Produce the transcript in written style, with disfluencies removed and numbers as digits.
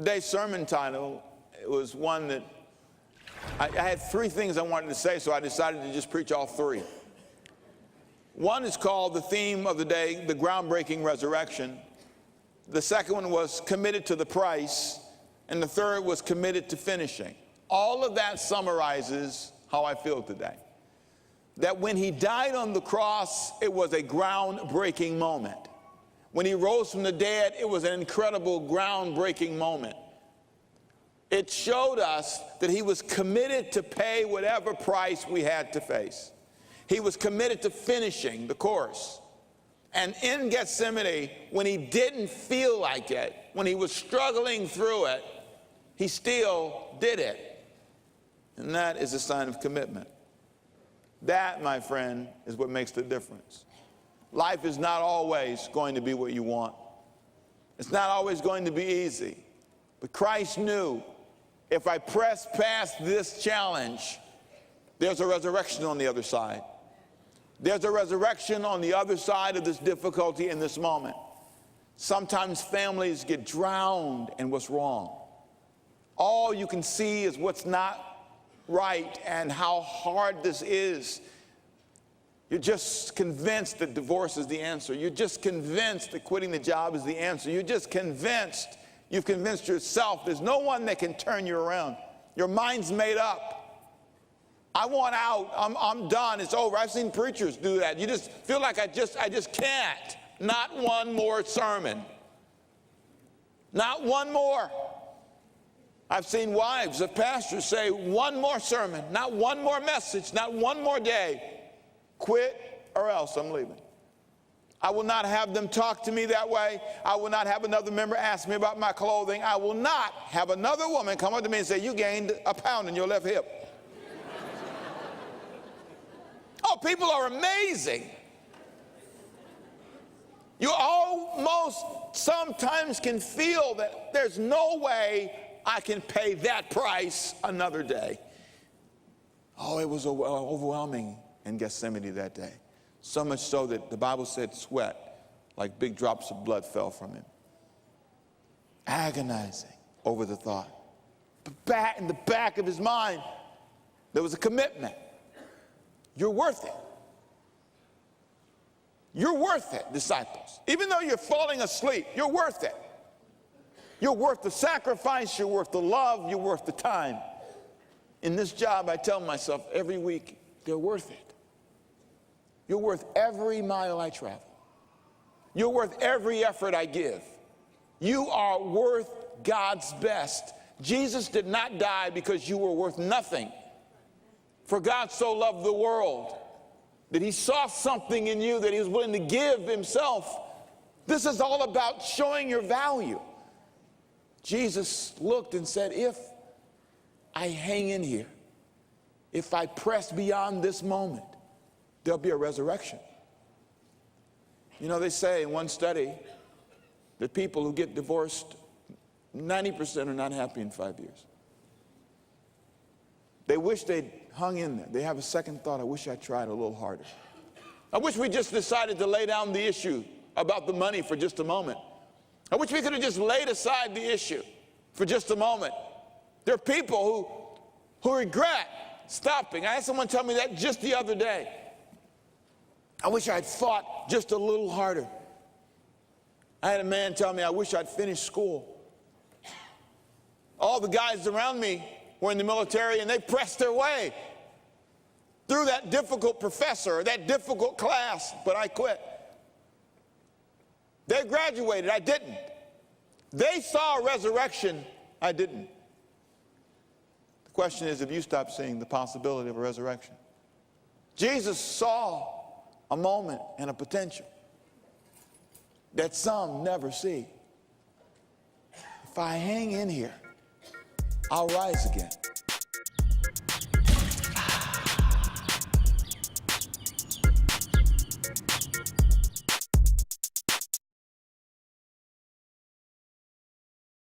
Today's sermon title was one that I had three things I wanted to say, so I decided to just preach all three. One is called the theme of the day, the groundbreaking resurrection. The second one was committed to the price, and the third was committed to finishing. All of that summarizes how I feel today. That when he died on the cross, it was a groundbreaking moment. When he rose from the dead, it was an incredible groundbreaking moment. It showed us that he was committed to pay whatever price we had to face. He was committed to finishing the course. And in Gethsemane, when he didn't feel like it, when he was struggling through it, he still did it. And that is a sign of commitment. That, my friend, is what makes the difference. Life is not always going to be what you want. It's not always going to be easy. But Christ knew, if I press past this challenge, there's a resurrection on the other side. There's a resurrection on the other side of this difficulty in this moment. Sometimes families get drowned in what's wrong. All you can see is what's not right and how hard this is. You're just convinced that divorce is the answer. You're just convinced that quitting the job is the answer. You're just convinced, you've convinced yourself there's no one that can turn you around. Your mind's made up. I want out. I'm done. It's over. I've seen preachers do that. You just feel like I just can't. Not one more sermon. Not one more. I've seen wives of pastors say, one more sermon, not one more message, not one more day. Quit or else I'm leaving. I will not have them talk to me that way. I will not have another member ask me about my clothing. I will not have another woman come up to me and say, you gained a pound in your left hip. Oh, people are amazing. You almost sometimes can feel that there's no way I can pay that price another day. Oh, it was overwhelming in Gethsemane that day. So much so that the Bible said sweat, like big drops of blood, fell from him. Agonizing over the thought. But in the back of his mind, there was a commitment. You're worth it. You're worth it, disciples. Even though you're falling asleep, you're worth it. You're worth the sacrifice, you're worth the love, you're worth the time. In this job, I tell myself every week, they're worth it. You're worth every mile I travel. You're worth every effort I give. You are worth God's best. Jesus did not die because you were worth nothing. For God so loved the world that he saw something in you that he was willing to give himself. This is all about showing your value. Jesus looked and said, if I hang in here, if I press beyond this moment, there'll be a resurrection. You know, they say in one study that people who get divorced, 90% are not happy in 5 years. They wish they'd hung in there. They have a second thought. I wish I tried a little harder. I wish we just decided to lay down the issue about the money for just a moment. I wish we could have just laid aside the issue for just a moment. There are people who regret stopping. I had someone tell me that just the other day. I wish I'd fought just a little harder. I had a man tell me, I wish I'd finished school. All the guys around me were in the military, and they pressed their way through that difficult professor or that difficult class, but I quit. They graduated, I didn't. They saw a resurrection, I didn't. The question is, have you stopped seeing the possibility of a resurrection? Jesus saw a moment and a potential that some never see. If I hang in here, I'll rise again.